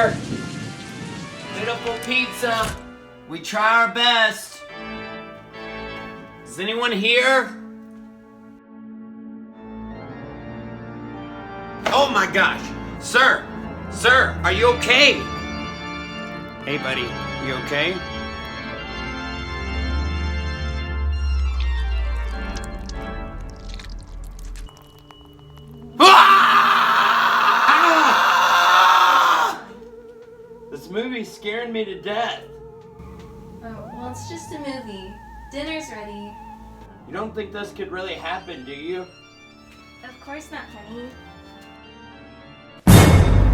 here. Beautiful pizza. We try our best. Is anyone here? Oh my gosh. Sir, are you okay? Hey buddy, you okay? This movie's scaring me to death. Oh, well, it's just a movie. Dinner's ready. You don't think this could really happen, do you? Of course not, honey.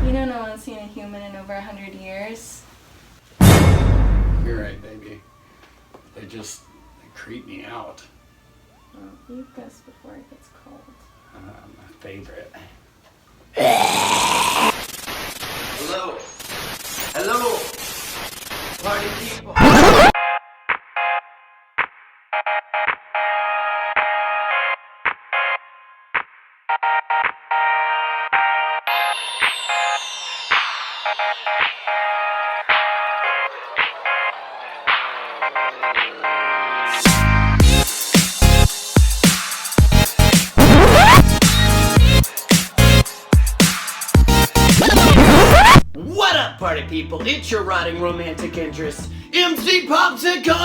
You know no one's seen a human in over 100 years. You're right, baby. They creep me out. Well, eat this before it gets cold. My favorite. Hello? Hello? Party people. What up, party people? It's your rotting romantic interest, MC Popsicle!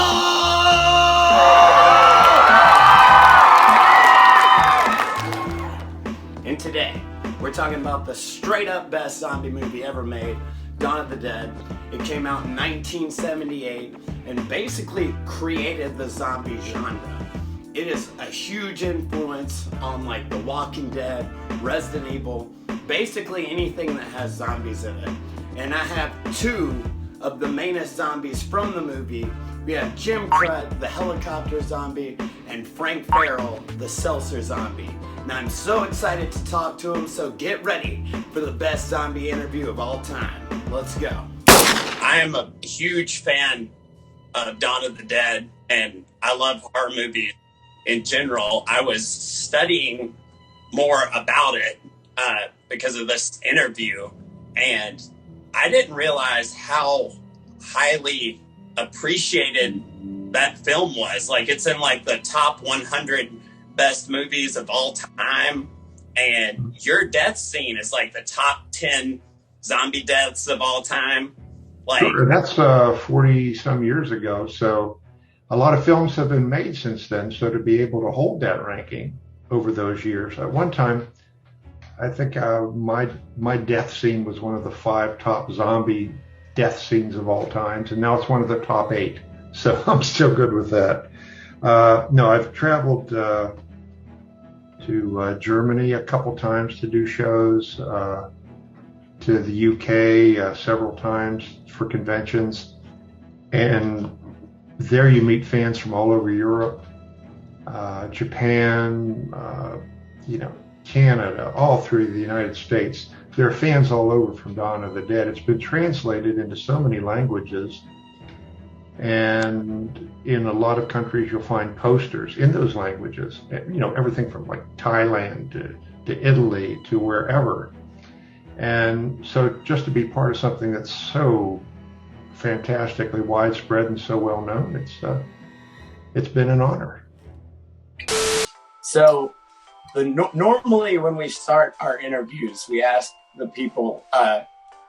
And today, we're talking about the straight up best zombie movie ever made, Dawn of the Dead. It came out in 1978 and basically created the zombie genre. It is a huge influence on like The Walking Dead, Resident Evil, basically anything that has zombies in it. And I have two of the mainest zombies from the movie. We have Jim Crut, the helicopter zombie, and Frank Farrell, the seltzer zombie. And I'm so excited to talk to him, so get ready for the best zombie interview of all time. Let's go. I am a huge fan of Dawn of the Dead, and I love horror movies in general. I was studying more about it because of this interview, and I didn't realize how highly appreciated that film was. Like, it's in like the top 100 best movies of all time, and your death scene is like the top 10 zombie deaths of all time. Like, sure, that's 40 some years ago, so a lot of films have been made since then, so to be able to hold that ranking over those years. At one time, I think my death scene was one of the 5 top zombie death scenes of all times, and now it's one of the top 8. So I'm still good with that. No, I've traveled to Germany a couple times to do shows, to the UK several times for conventions, and there you meet fans from all over Europe, Japan, Canada, all through the United States. There are fans all over from Dawn of the Dead. It's been translated into so many languages, and in a lot of countries you'll find posters in those languages. Everything from like Thailand to Italy to wherever. And so just to be part of something that's so fantastically widespread and so well known, it's been an honor. So normally when we start our interviews, we ask the people,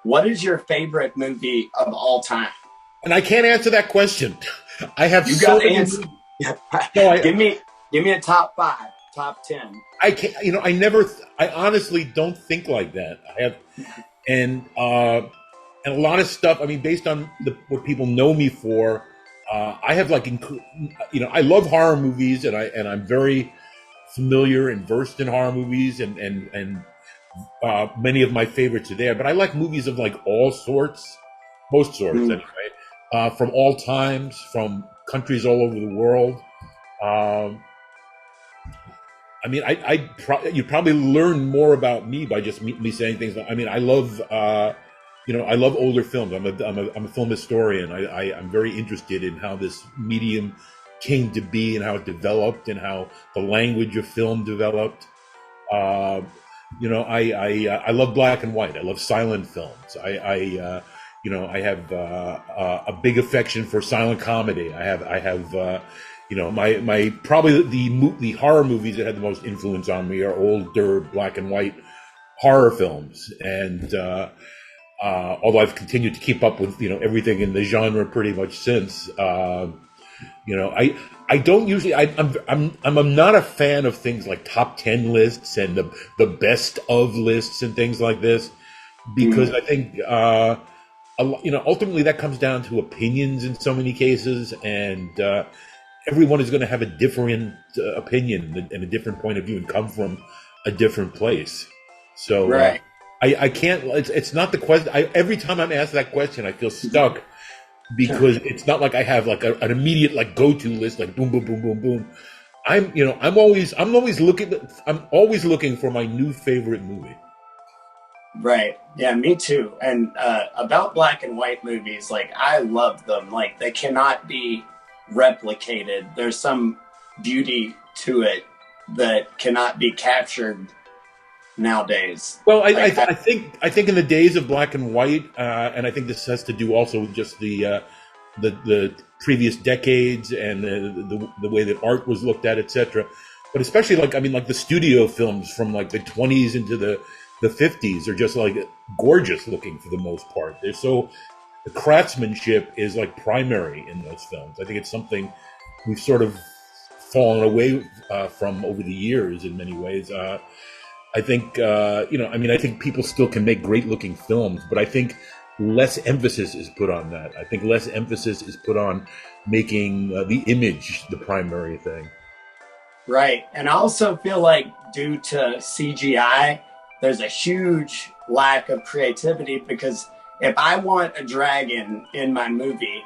what is your favorite movie of all time? And I can't answer that question. I have You got to answer. No, give me a top 5, top 10. I can't. I honestly don't think like that. I have, and a lot of stuff. I mean, based on what people know me for, I have like, I love horror movies, and I'm very familiar and versed in horror movies, and many of my favorites are there. But I like movies of like all sorts, most sorts anyway, from all times, from countries all over the world. I mean, you'd probably learn more about me by just me saying things. I mean, I love, I love older films. I'm a film historian. I'm very interested in how this medium came to be and how it developed and how the language of film developed. I love black and white. I love silent films. I have a big affection for silent comedy. I have my probably the horror movies that had the most influence on me are older black and white horror films. And although I've continued to keep up with everything in the genre pretty much since, I don't usually I'm not a fan of things like top 10 lists and the best of lists and things like this, because I think ultimately that comes down to opinions in so many cases, and everyone is going to have a different opinion and a different point of view and come from a different place. So Right. I can't. It's not the question. Every time I'm asked that question, I feel stuck because it's not like I have like an immediate like go-to list, like boom, boom, boom, boom, boom. I'm always looking for my new favorite movie. Right. Yeah, me too. And about black and white movies, like I love them. Like they cannot be replicated. There's some beauty to it that cannot be captured nowadays. Well, I think in the days of black and white, and I think this has to do also with just the previous decades and the way that art was looked at, etc. But especially like the studio films from like the 20s into the 50s are just like gorgeous looking for the most part. The craftsmanship is like primary in those films. I think it's something we've sort of fallen away from over the years in many ways. I think I think people still can make great looking films, but I think less emphasis is put on that. I think less emphasis is put on making the image the primary thing. Right. And I also feel like due to CGI, there's a huge lack of creativity, because if I want a dragon in my movie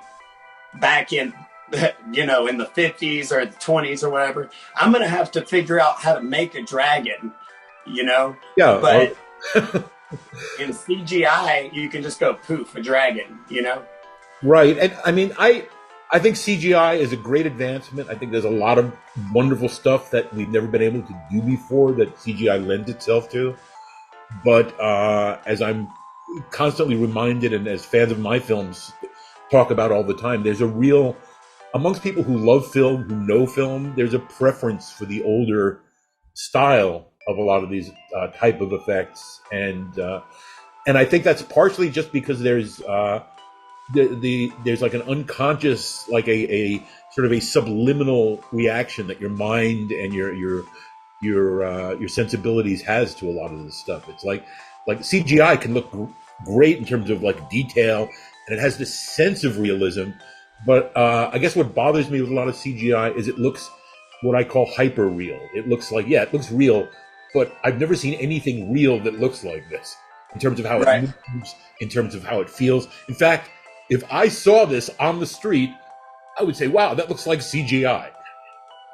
back in in the 50s or the 20s or whatever, I'm going to have to figure out how to make a dragon, Yeah. But in CGI, you can just go poof, a dragon, Right. And I think CGI is a great advancement. I think there's a lot of wonderful stuff that we've never been able to do before that CGI lends itself to. But as I'm constantly reminded, and as fans of my films talk about all the time, there's a real, amongst people who love film, who know film, there's a preference for the older style of a lot of these type of effects. And I think that's partially just because there's there's like an unconscious, like a sort of a subliminal reaction that your mind and your sensibilities has to a lot of this stuff. It's like CGI can look great in terms of like detail, and it has this sense of realism. But I guess what bothers me with a lot of CGI is it looks what I call hyper real. It looks like, it looks real, but I've never seen anything real that looks like this in terms of how it moves, in terms of how it feels. In fact, if I saw this on the street, I would say, wow, that looks like CGI.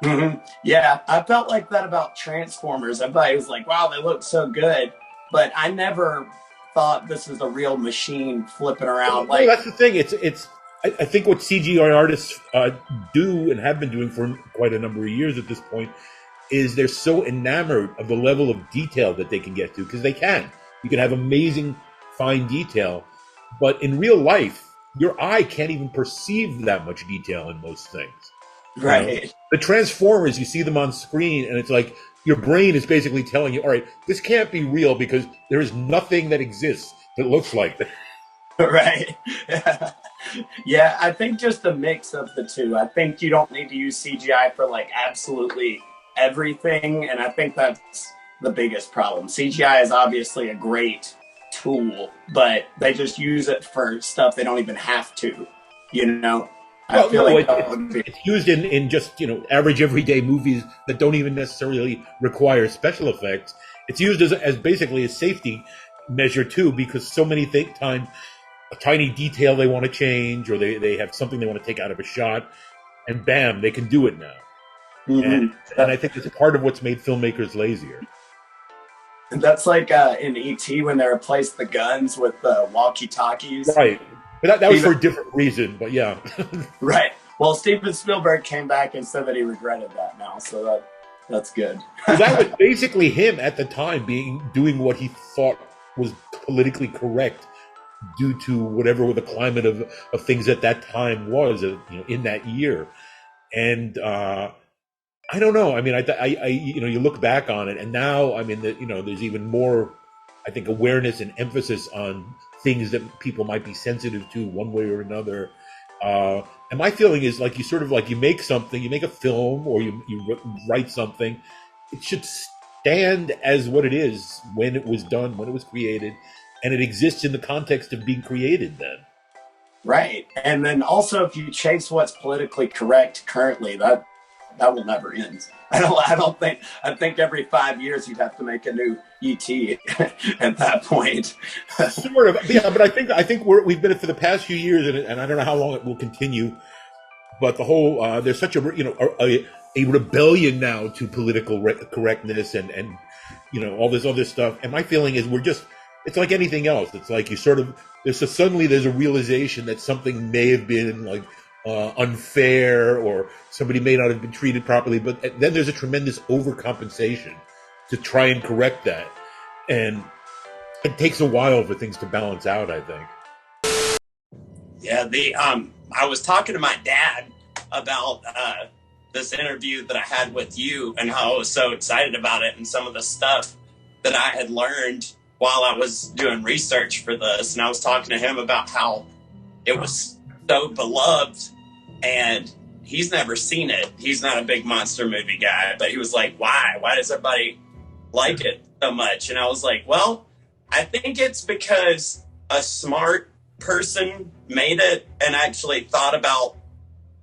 Mm-hmm. Yeah, I felt like that about Transformers. I thought it was like, wow, they look so good, but I never thought this is a real machine flipping around. Well, that's the thing. I think what CGI artists do and have been doing for quite a number of years at this point is they're so enamored of the level of detail that they can get to, because they can. You can have amazing fine detail, but in real life, your eye can't even perceive that much detail in most things. Right. The Transformers, you see them on screen, and it's like your brain is basically telling you, all right, this can't be real because there is nothing that exists that looks like that. Right. Yeah, I think just a mix of the two. I think you don't need to use CGI for like absolutely everything, and I think that's the biggest problem. CGI is obviously a great tool, but they just use it for stuff they don't even have to, I feel like it's used in just average everyday movies that don't even necessarily require special effects. It's used as basically a safety measure too, because so many times a tiny detail they want to change, or they have something they want to take out of a shot, and bam, they can do it now. Mm-hmm. And I think it's part of what's made filmmakers lazier. That's like in E.T. when they replaced the guns with walkie-talkies. Right. But that was for a different reason, but yeah. Right. Well, Steven Spielberg came back and said that he regretted that now, so That's good. Well, that was basically him at the time doing what he thought was politically correct due to whatever the climate of things at that time was, in that year. And I don't know. I mean, you look back on it, and now, I mean, there's even more, I think, awareness and emphasis on things that people might be sensitive to one way or another. And my feeling is like you make something, you make a film, or you write something, it should stand as what it is when it was done, when it was created, and it exists in the context of being created then. Right. And then also, if you chase what's politically correct currently, that will never end. I think every 5 years you'd have to make a new ET at that point. Sort of, yeah. But I think we've been it for the past few years, and I don't know how long it will continue. But the whole there's such a rebellion now to political correctness and all this other stuff. And my feeling is it's like anything else. It's like suddenly there's a realization that something may have been like unfair, or somebody may not have been treated properly, but then there's a tremendous overcompensation to try and correct that, and it takes a while for things to balance out, I think. Yeah, I was talking to my dad about this interview that I had with you and how I was so excited about it and some of the stuff that I had learned while I was doing research for this, and I was talking to him about how it was so beloved, and he's never seen it. He's not a big monster movie guy, but he was like, why does everybody like it so much? And I was like, well, I think it's because a smart person made it and actually thought about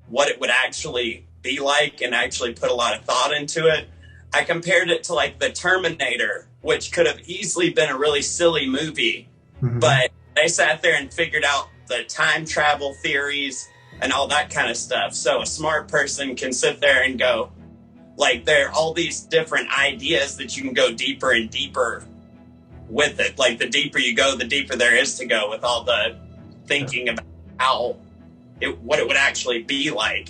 what it would actually be like and actually put a lot of thought into it. I compared it to like the Terminator, which could have easily been a really silly movie, but they sat there and figured out the time travel theories and all that kind of stuff. So a smart person can sit there and go, like, there are all these different ideas that you can go deeper and deeper with it. Like, the deeper you go, the deeper there is to go with all the thinking about what it would actually be like,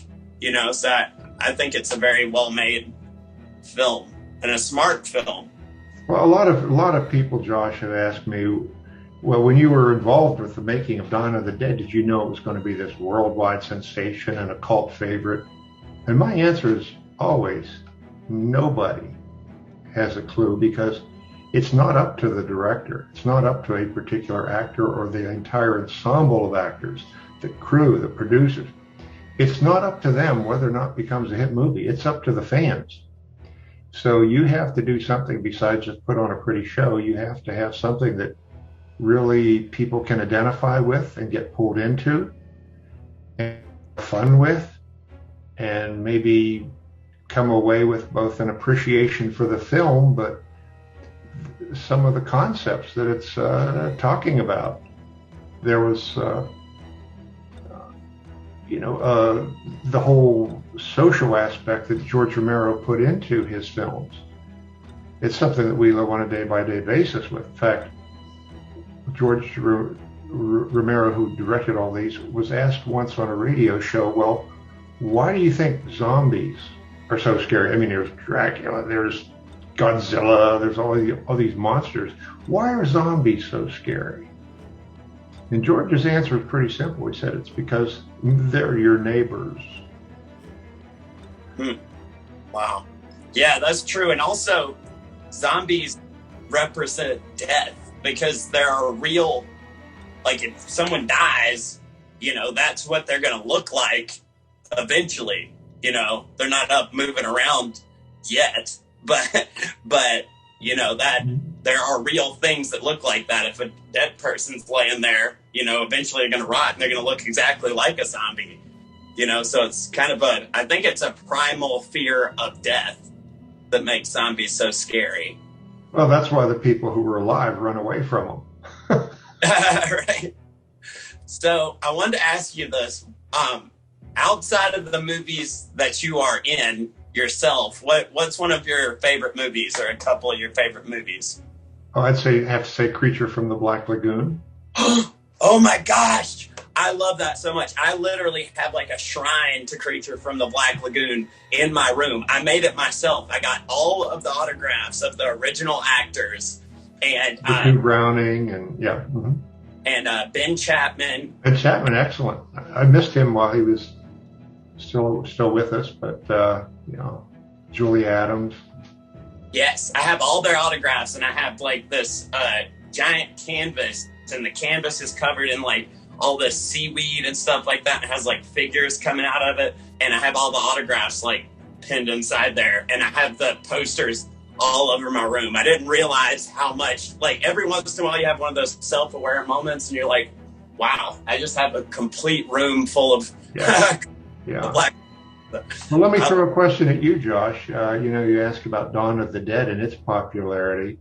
So I think it's a very well-made film and a smart film. Well, a lot of people, Josh, have asked me, well, when you were involved with the making of Dawn of the Dead, did you know it was going to be this worldwide sensation and a cult favorite? And my answer is always, nobody has a clue, because it's not up to the director. It's not up to a particular actor or the entire ensemble of actors, the crew, the producers. It's not up to them whether or not it becomes a hit movie. It's up to the fans. So you have to do something besides just put on a pretty show. You have to have something that really people can identify with and get pulled into and have fun with, and maybe come away with both an appreciation for the film, but some of the concepts that it's talking about. There was, the whole social aspect that George Romero put into his films. It's something that we live on a day-by-day basis with. In fact, George Romero, who directed all these, was asked once on a radio show, well, why do you think zombies are so scary? I mean, there's Dracula, there's Godzilla, there's all these monsters. Why are zombies so scary? And George's answer was pretty simple. He said, it's because they're your neighbors. Wow. Yeah, that's true. And also, zombies represent death, because there are real, like, if someone dies, that's what they're going to look like eventually. They're not up moving around yet, but that there are real things that look like that. If a dead person's laying there, eventually they're going to rot and they're going to look exactly like a zombie. So it's kind of I think it's a primal fear of death that makes zombies so scary. Well, that's why the people who were alive run away from them. Right. So I wanted to ask you this. Outside of the movies that you are in yourself, what's one of your favorite movies, or a couple of your favorite movies? Oh, have to say Creature from the Black Lagoon. Oh my gosh! I love that so much. I literally have like a shrine to Creature from the Black Lagoon in my room. I made it myself. I got all of the autographs of the original actors and Hugh Browning and yeah. Mm-hmm. and Ben Chapman. Ben Chapman, excellent. I missed him while he was still with us, but you know, Julie Adams. Yes, I have all their autographs, and I have like this giant canvas, and the canvas is covered in like all this seaweed and stuff like that. It has like figures coming out of it, and I have all the autographs like pinned inside there, and I have the posters all over my room. I didn't realize how much, like every once in a while you have one of those self-aware moments and you're like, wow, I just have a complete room full of black. Well, let me throw a question at you, Josh. You know, you asked about Dawn of the Dead and its popularity,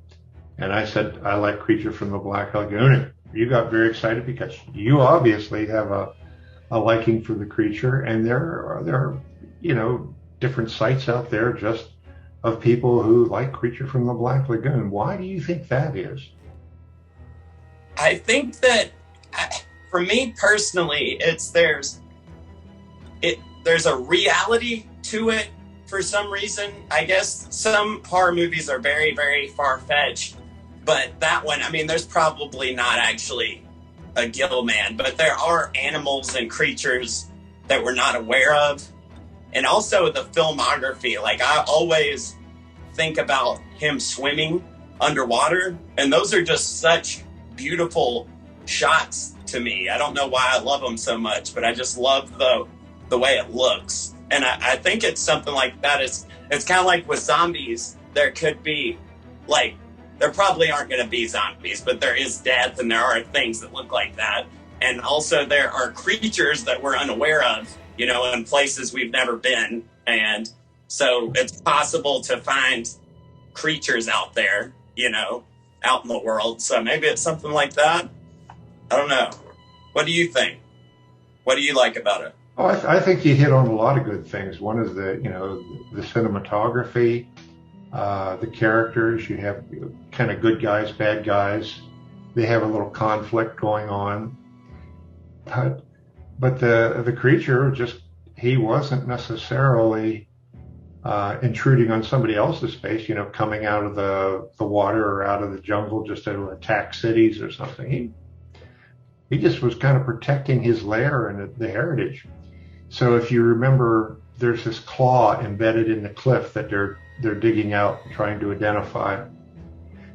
and I said I like Creature from the Black Lagoon. You got very excited because you obviously have a liking for the creature, and there are you know, different sites out there just of people who like Creature from the Black Lagoon. Why do you think that is? I think that for me personally, there's a reality to it for some reason. I guess some horror movies are very, very far-fetched, but that one, I mean, there's probably not actually a gill man, but there are animals and creatures that we're not aware of. And also the filmography, like I always think about him swimming underwater, and those are just such beautiful shots to me. I don't know why I love them so much, but I just love the way it looks. And I think it's something like that. It's kind of like with zombies. There could be, like, there probably aren't going to be zombies, but there is death, and there are things that look like that. And also there are creatures that we're unaware of, you know, in places we've never been. And so it's possible to find creatures out there, you know, out in the world. So maybe it's something like that. I don't know. What do you think? What do you like about it? Oh, I think you hit on a lot of good things. One is the cinematography, the characters. You have kind of good guys, bad guys. They have a little conflict going on. But the creature he wasn't necessarily intruding on somebody else's space, you know, coming out of the water or out of the jungle just to attack cities or something. He just was kind of protecting his lair and the heritage. So if you remember, there's this claw embedded in the cliff that they're digging out and trying to identify.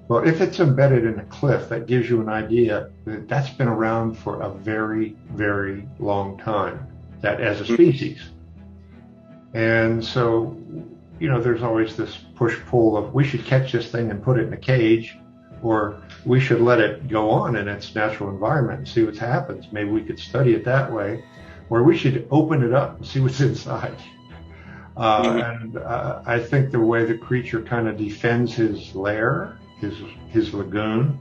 Well, if it's embedded in a cliff, that gives you an idea that that's been around for a very, very long time, that as a species. And so, you know, there's always this push-pull of we should catch this thing and put it in a cage, or we should let it go on in its natural environment and see what happens. Maybe we could study it that way, or we should open it up and see what's inside. And I think the way the creature kind of defends his lair, his lagoon,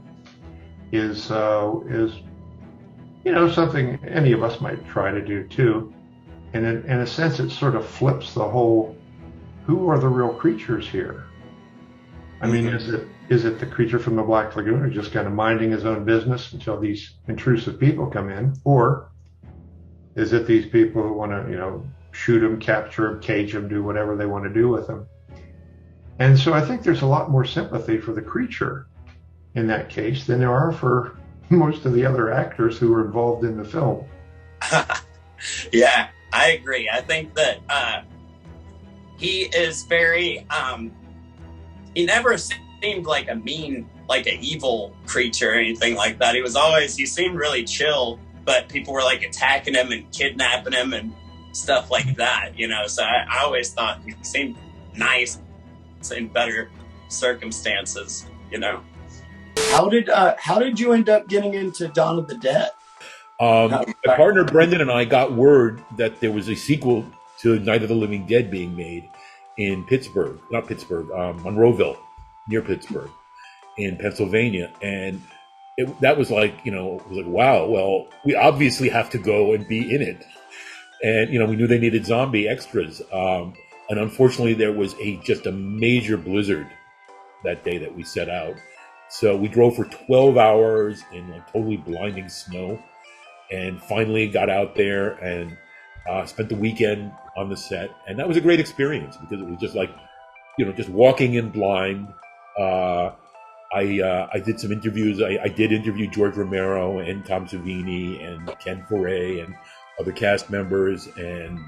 is you know, something any of us might try to do too. And in a sense, it sort of flips the whole, who are the real creatures here? I mean, is it the creature from the Black Lagoon who's just kind of minding his own business until these intrusive people come in? Or is it these people who want to, you know, shoot him, capture him, cage him, do whatever they want to do with him? And so I think there's a lot more sympathy for the creature in that case than there are for most of the other actors who were involved in the film. Yeah, I agree. I think that he is very, he never seemed like a mean, like an evil creature or anything like that. He seemed really chill, but people were like attacking him and kidnapping him and stuff like that, you know? So I always thought he seemed nice in better circumstances, you know? How did you end up getting into Dawn of the Dead? My partner Brendan and I got word that there was a sequel to Night of the Living Dead being made in Monroeville, near Pittsburgh, in Pennsylvania, and that was like, you know, it was like, wow, well, we obviously have to go and be in it, and you know, we knew they needed zombie extras, and unfortunately, there was just a major blizzard that day that we set out, so we drove for 12 hours in like totally blinding snow. and finally got out there and spent the weekend on the set, and that was a great experience because it was just like, just walking in blind. I did some interviews. I did interview George Romero and Tom Savini and Ken Foray and other cast members, and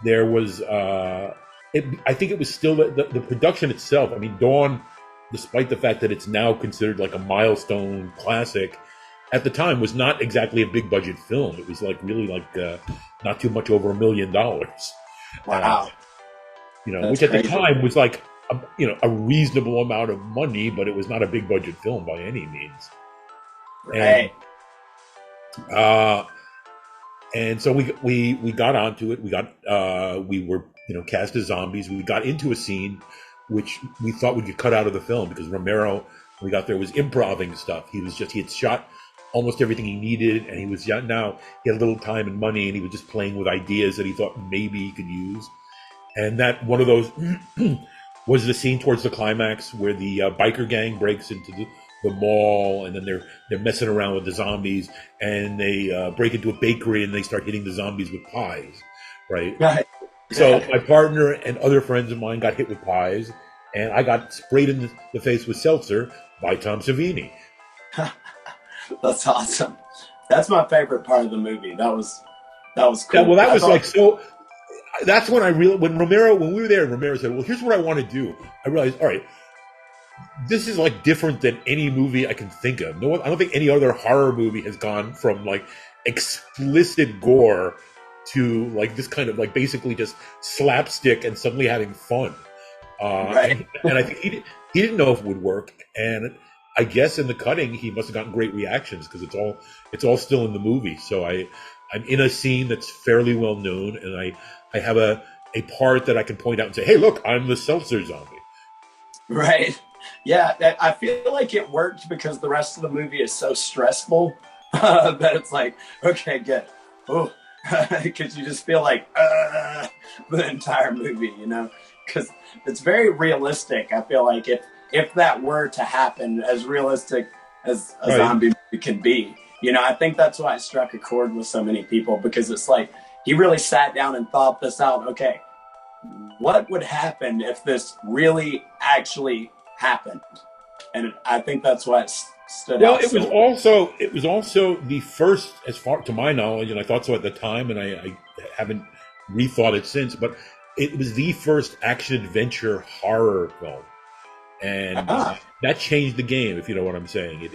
there was. I think it was still the production itself. I mean, Dawn, despite the fact that it's now considered like a milestone classic, at the time was not exactly a big budget film. It was like really like not too much over $1 million. Wow. Which at the time was like a reasonable amount of money, but it was not a big budget film by any means. Right. And so we got onto it. We were cast as zombies. We got into a scene which we thought we could cut out of the film because Romero, when we got there, was improvising stuff. He had shot almost everything he needed, and he had a little time and money, and he was just playing with ideas that he thought maybe he could use. And that one of those was the scene towards the climax where the biker gang breaks into the mall, and then they're messing around with the zombies, and they break into a bakery and they start hitting the zombies with pies, right? Right. So my partner and other friends of mine got hit with pies, and I got sprayed in the face with seltzer by Tom Savini. That's awesome. That's my favorite part of the movie. That was cool. Yeah, well, that was like so. That's when when we were there, Romero said, "Well, here's what I want to do." I realized, all right, this is like different than any movie I can think of. I don't think any other horror movie has gone from like explicit gore to like this kind of like basically just slapstick and suddenly having fun. Right. And I think he didn't know if it would work, and I guess in the cutting he must have gotten great reactions because it's all still in the movie. So I'm in a scene that's fairly well known, and I have a part that I can point out and say, "Hey, look, I'm the seltzer zombie." Right. Yeah, I feel like it worked because the rest of the movie is so stressful that it's like, okay, good. Oh, because you just feel like the entire movie, because it's very realistic. I feel like if that were to happen, as realistic as a zombie movie can be, I think that's why it struck a chord with so many people, because it's like he really sat down and thought this out. Okay, what would happen if this really actually happened? And I think that's why it stood out. Well, it was also the first, as far to my knowledge, and I thought so at the time, and I haven't rethought it since, but it was the first action-adventure horror film. And that changed the game, if you know what I'm saying.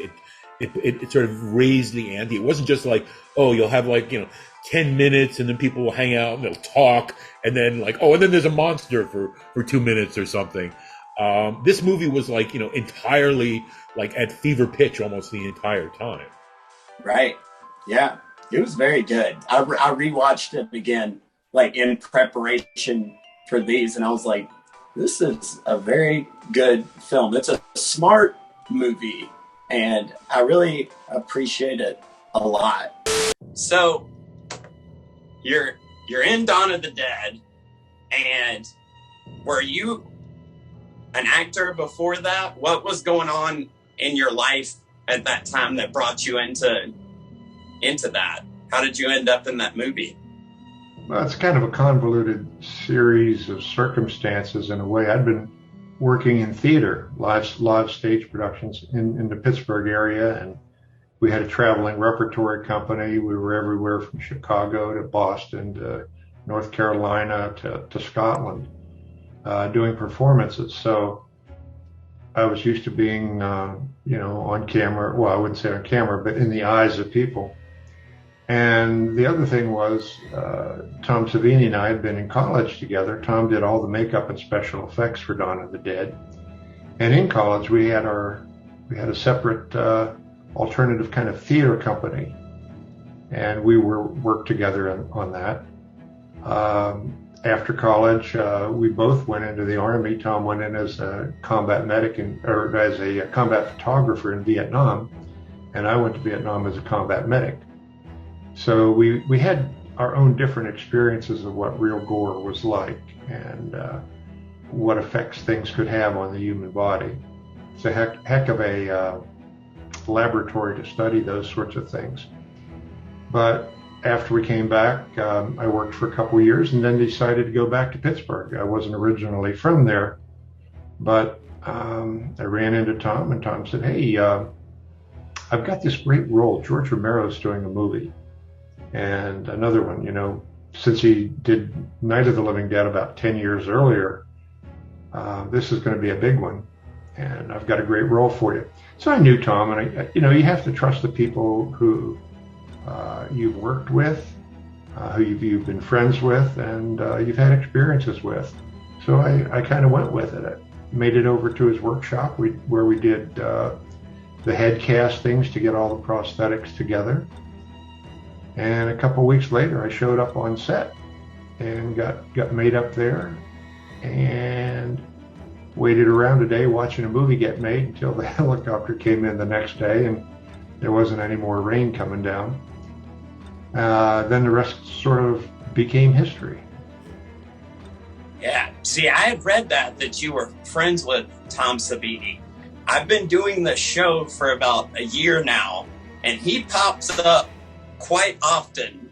It sort of raised the ante. It wasn't just like, oh, you'll have 10 minutes and then people will hang out and they'll talk, and then and then there's a monster for 2 minutes or something. This movie was entirely at fever pitch almost the entire time. Right. Yeah. It was very good. I rewatched it again, in preparation for these, and I was like, this is a very good film. It's a smart movie, and I really appreciate it a lot. So you're in Dawn of the Dead, and were you an actor before that? What was going on in your life at that time that brought you into that? How did you end up in that movie? Well, it's kind of a convoluted series of circumstances in a way. I'd been working in theater, live stage productions in the Pittsburgh area, and we had a traveling repertory company. We were everywhere from Chicago to Boston to North Carolina to Scotland, doing performances. So I was used to being, on camera. Well, I wouldn't say on camera, but in the eyes of people. And the other thing was, Tom Savini and I had been in college together. Tom did all the makeup and special effects for Dawn of the Dead. And in college, we had a separate alternative kind of theater company, and we worked together on that. After college, we both went into the Army. Tom went in as a combat medic or as a combat photographer in Vietnam, and I went to Vietnam as a combat medic. So we had our own different experiences of what real gore was like and what effects things could have on the human body. It's a heck of a laboratory to study those sorts of things. But after we came back, I worked for a couple years and then decided to go back to Pittsburgh. I wasn't originally from there, but I ran into Tom, and Tom said, "Hey, I've got this great role. George Romero's doing a movie, and another one, since he did Night of the Living Dead about 10 years earlier, this is going to be a big one, and I've got a great role for you." So I knew Tom, and you have to trust the people who you've worked with, who you've been friends with, and you've had experiences with. So I kind of went with it. I made it over to his workshop where we did the head castings to get all the prosthetics together. And a couple weeks later, I showed up on set and got made up there and waited around a day watching a movie get made until the helicopter came in the next day and there wasn't any more rain coming down. Then the rest sort of became history. Yeah. See, I had read that you were friends with Tom Savini. I've been doing the show for about a year now, and he pops up quite often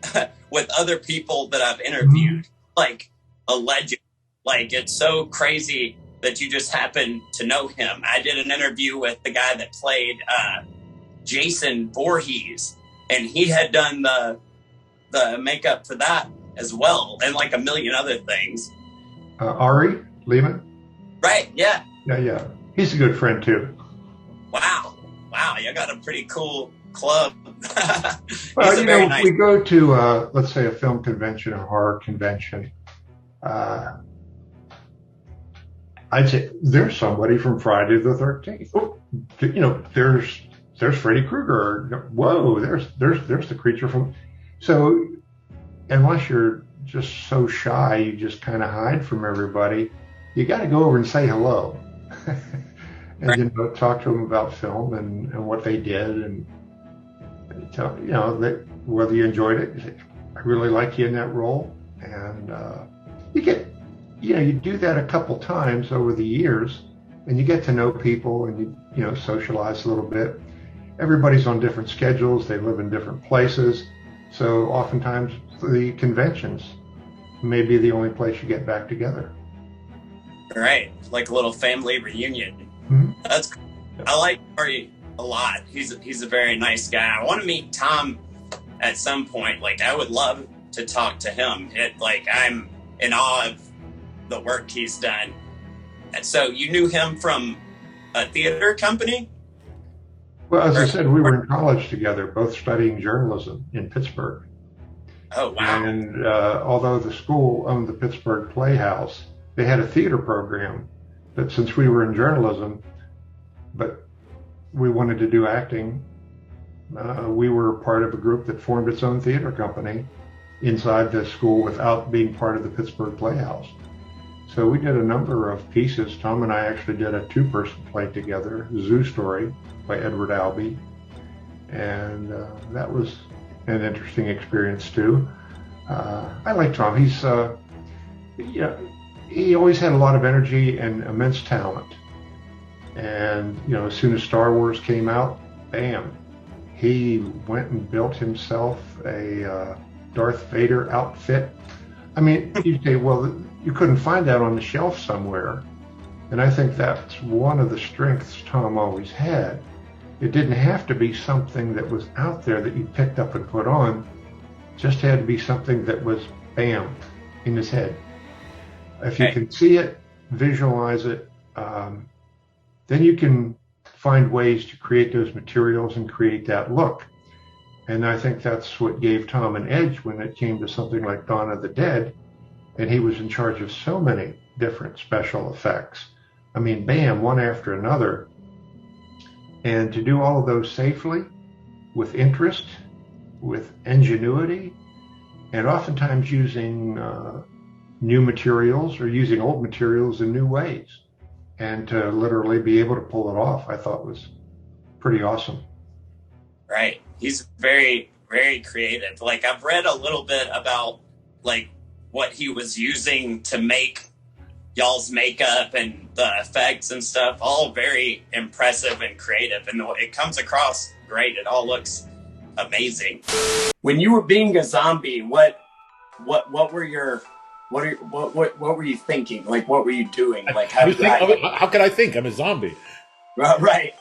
with other people that I've interviewed, like a legend. Like, it's so crazy that you just happen to know him. I did an interview with the guy that played Jason Voorhees, and he had done the makeup for that as well, and like a million other things. Ari Lehman? Right, yeah. Yeah. He's a good friend too. Wow, you got a pretty cool club. Well, nice... we go to, let's say, a film convention or horror convention. I'd say there's somebody from Friday the 13th. Oh, there's Freddy Krueger. Whoa, there's the creature from. So unless you're just so shy, you just kind of hide from everybody. You got to go over and say hello, and talk to them about film and what they did, and tell that whether you enjoyed it. You say, I really like you in that role, and you get. You do that a couple times over the years, and you get to know people, and you socialize a little bit. Everybody's on different schedules. They live in different places. So oftentimes the conventions may be the only place you get back together. Right. Like a little family reunion. Mm-hmm. That's cool. I like Ari a lot. He's a very nice guy. I want to meet Tom at some point. Like, I would love to talk to him. I'm in awe of the work he's done. And so you knew him from a theater company? Well, as I said, we were in college together, both studying journalism in Pittsburgh. Oh, wow. And although the school owned the Pittsburgh Playhouse, they had a theater program. But since we were in journalism, but we wanted to do acting, we were part of a group that formed its own theater company inside the school without being part of the Pittsburgh Playhouse. So we did a number of pieces. Tom and I actually did a two-person play together, Zoo Story by Edward Albee. And that was an interesting experience too. I like Tom. He's, he always had a lot of energy and immense talent. And, as soon as Star Wars came out, bam, he went and built himself a Darth Vader outfit. I mean, you say, well, you couldn't find that on the shelf somewhere. And I think that's one of the strengths Tom always had. It didn't have to be something that was out there that you picked up and put on. It just had to be something that was, bam, in his head. If you can see it, visualize it, then you can find ways to create those materials and create that look. And I think that's what gave Tom an edge when it came to something like Dawn of the Dead. And he was in charge of so many different special effects. I mean, bam, one after another. And to do all of those safely, with interest, with ingenuity, and oftentimes using new materials or using old materials in new ways. And to literally be able to pull it off, I thought was pretty awesome. Right. He's very, very creative. Like, I've read a little bit about, like, what he was using to make y'all's makeup and the effects and stuff. All very impressive and creative. And it comes across great. It all looks amazing. When you were being a zombie, what were your what were you thinking? Like, what were you doing? Like, how could I think? I'm a zombie. Right.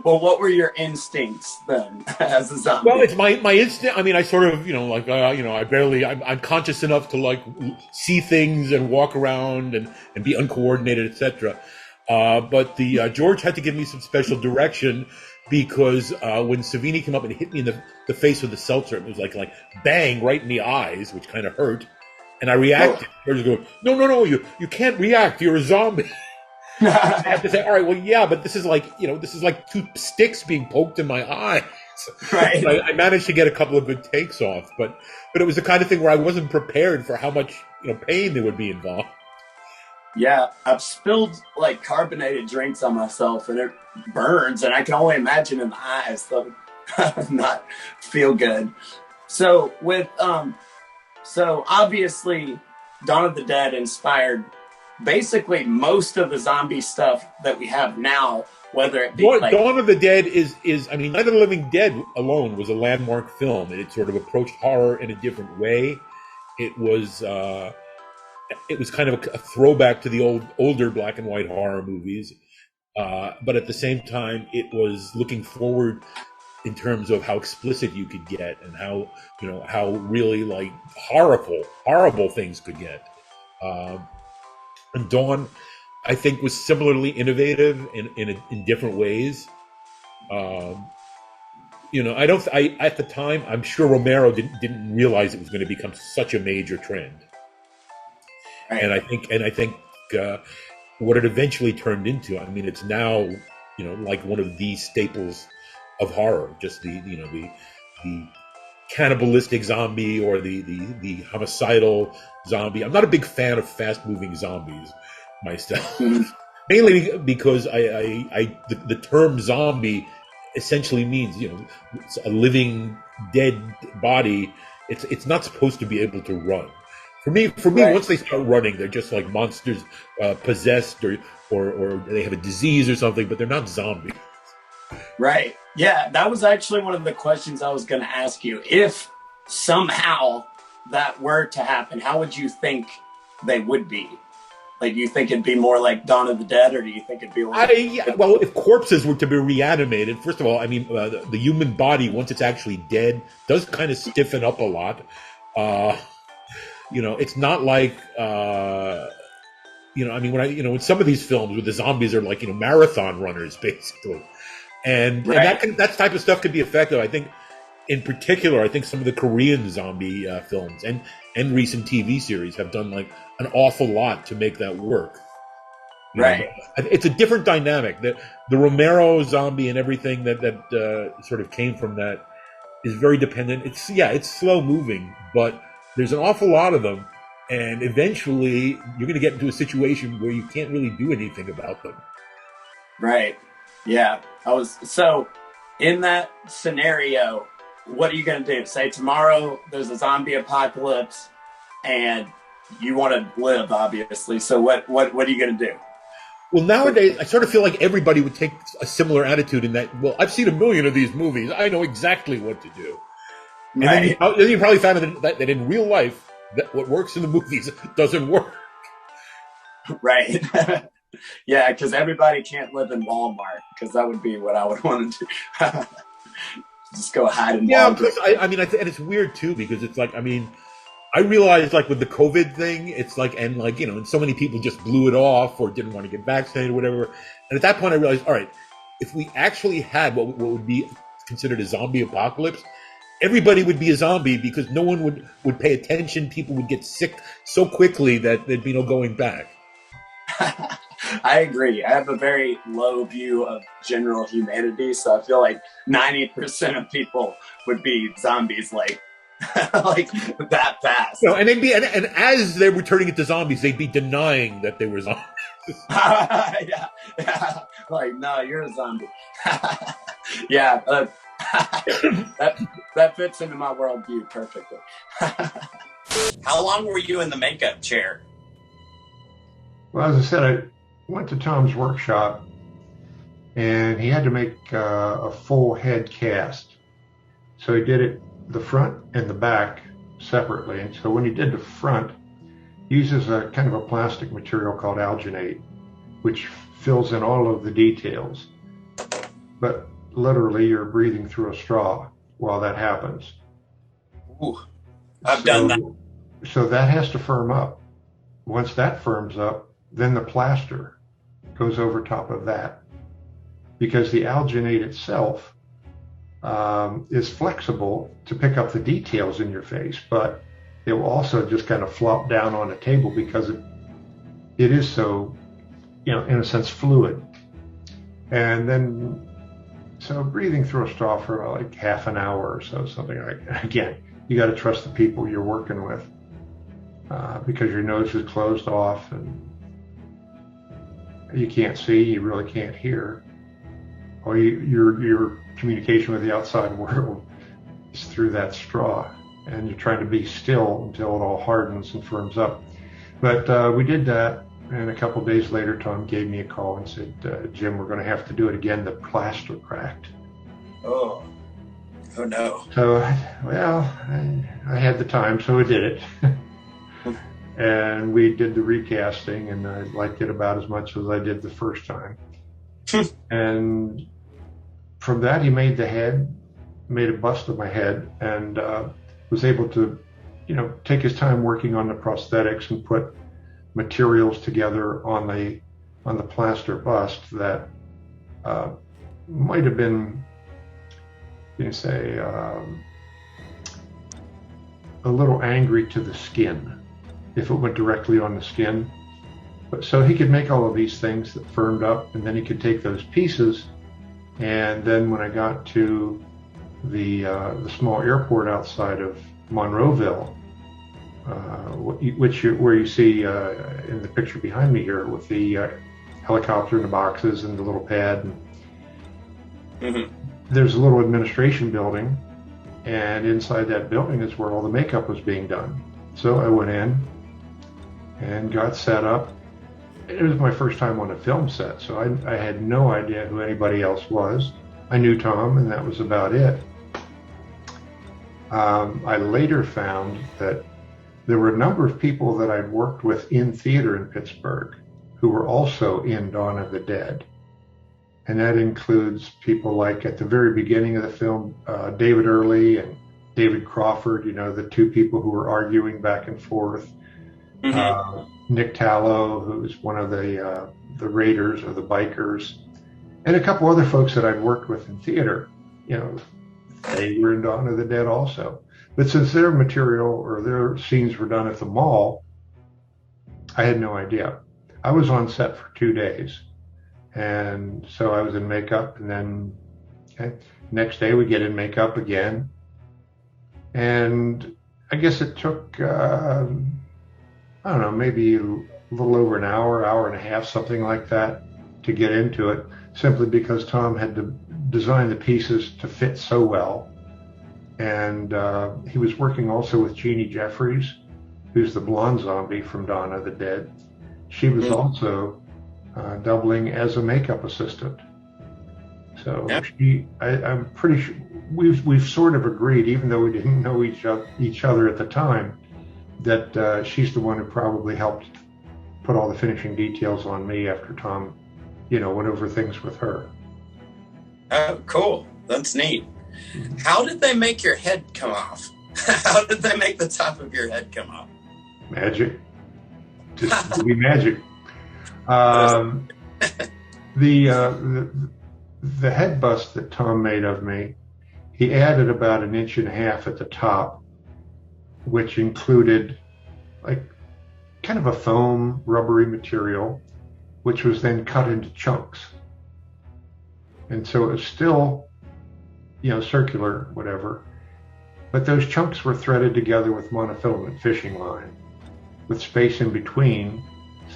Well, what were your instincts then as a zombie? Well, it's my instinct. I mean, I sort of, I'm conscious enough to like see things and walk around and be uncoordinated, etc. But the George had to give me some special direction because when Savini came up and hit me in the face with the seltzer, it was like bang right in the eyes, which kind of hurt. And I reacted. George was going, no, you can't react. You're a zombie. I have to say, all right, well, yeah, but this is like 2 sticks being poked in my eyes. Right. So I managed to get a couple of good takes off, but it was the kind of thing where I wasn't prepared for how much pain there would be involved. Yeah, I've spilled like carbonated drinks on myself, and it burns, and I can only imagine in the eyes. So not feel good. So so obviously, Dawn of the Dead inspired basically most of the zombie stuff that we have now, whether it be Dawn of the Dead is I mean, Night of the Living Dead alone was a landmark film, and it sort of approached horror in a different way. It was kind of a throwback to the older black and white horror movies, but at the same time, it was looking forward in terms of how explicit you could get and how really like horrible things could get. And Dawn, I think, was similarly innovative in different ways. At the time, I'm sure Romero didn't realize it was going to become such a major trend. Right. And I think what it eventually turned into, I mean, it's now like one of the staples of horror. Just the cannibalistic zombie or the homicidal zombie. I'm not a big fan of fast-moving zombies myself, mainly because the term zombie essentially means it's a living dead body. It's not supposed to be able to run. For me, right. Once they start running, they're just like monsters possessed or they have a disease or something, but they're not zombies. Right. Yeah, that was actually one of the questions I was going to ask you. If somehow that were to happen, how would you think they would be? Like, do you think it'd be more like Dawn of the Dead, or do you think it'd be like... Well, if corpses were to be reanimated, first of all, I mean, the human body, once it's actually dead, does kind of stiffen up a lot. It's not like... I mean, in some of these films where the zombies are like, marathon runners, basically. And that type of stuff could be effective. I think, in particular, some of the Korean zombie films and recent TV series have done like an awful lot to make that work. Right. It's a different dynamic. The Romero zombie and everything that sort of came from that is very dependent. It's slow moving, but there's an awful lot of them, and eventually you're going to get into a situation where you can't really do anything about them. Right. Yeah. So in that scenario, what are you going to do? Say tomorrow there's a zombie apocalypse and you want to live, obviously. So what are you going to do? Well, nowadays, I sort of feel like everybody would take a similar attitude in that, well, I've seen a million of these movies. I know exactly what to do. And right. then you probably found that in real life, that what works in the movies doesn't work. Right. Yeah, because everybody can't live in Walmart, because that would be what I would want to do. Just go hide in Walmart. Yeah, because and it's weird too, because it's like, I mean, I realized like with the COVID thing, it's like, and like, and so many people just blew it off or didn't want to get vaccinated or whatever. And at that point I realized, all right, if we actually had what would be considered a zombie apocalypse, everybody would be a zombie because no one would pay attention. People would get sick so quickly that there'd be no going back. I agree. I have a very low view of general humanity, so I feel like 90% of people would be zombies, like that fast. And they'd be, and as they were turning into zombies, they'd be denying that they were zombies. Yeah. Like, no, you're a zombie. Yeah, that fits into my worldview perfectly. How long were you in the makeup chair? Well, as I said, I went to Tom's workshop, and he had to make a full head cast. So he did it the front and the back separately. And so when he did the front, he uses a kind of a plastic material called alginate, which fills in all of the details. But literally, you're breathing through a straw while that happens. Ooh, I've done that. So that has to firm up. Once that firms up, then the plaster goes over top of that, because the alginate itself is flexible to pick up the details in your face, but it will also just kind of flop down on the table because it is so, in a sense, fluid. And then, so breathing through a straw for like half an hour or so, something like that. Again, you got to trust the people you're working with, because your nose is closed off and you can't see, you really can't hear. Or your communication with the outside world is through that straw, and you're trying to be still until it all hardens and firms up. But we did that, and a couple of days later, Tom gave me a call and said, Jim, we're going to have to do it again. The plaster cracked. Oh no. So, well, I had the time, so I did it. And we did the recasting, and I liked it about as much as I did the first time. And from that, he made made a bust of my head, and was able to, take his time working on the prosthetics and put materials together on the plaster bust that might have been, a little angry to the skin if it went directly on the skin. But so he could make all of these things that firmed up, and then he could take those pieces. And then when I got to the small airport outside of Monroeville, where you see in the picture behind me here with the helicopter and the boxes and the little pad, and there's a little administration building, and inside that building is where all the makeup was being done. So I went in and got set up. It was my first time on a film set, so I had no idea who anybody else was. I knew Tom, and that was about it. I later found that there were a number of people that I'd worked with in theater in Pittsburgh who were also in Dawn of the Dead. And that includes people like, at the very beginning of the film, David Early and David Crawford, the two people who were arguing back and forth. Nick Tallow, who was one of the raiders or the bikers, and a couple other folks that I'd worked with in theater. They were in Dawn of the Dead also. But since their material or their scenes were done at the mall, I had no idea. I was on set for 2 days, and so I was in makeup, and then next day we get in makeup again, and I guess it took I don't know, maybe a little over an hour and a half, something like that, to get into it, simply because Tom had to design the pieces to fit so well. And he was working also with Jeannie Jeffries, who's the blonde zombie from Dawn of the Dead. She was also doubling as a makeup assistant. So I'm pretty sure we've sort of agreed, even though we didn't know each other at the time, that she's the one who probably helped put all the finishing details on me after Tom, went over things with her. Oh, cool. That's neat. How did they make your head come off? How did they make the top of your head come off? Magic. Just movie magic. The head bust that Tom made of me, he added about 1.5 inches at the top, which included like kind of a foam rubbery material, which was then cut into chunks. And so it was still, circular, whatever, but those chunks were threaded together with monofilament fishing line with space in between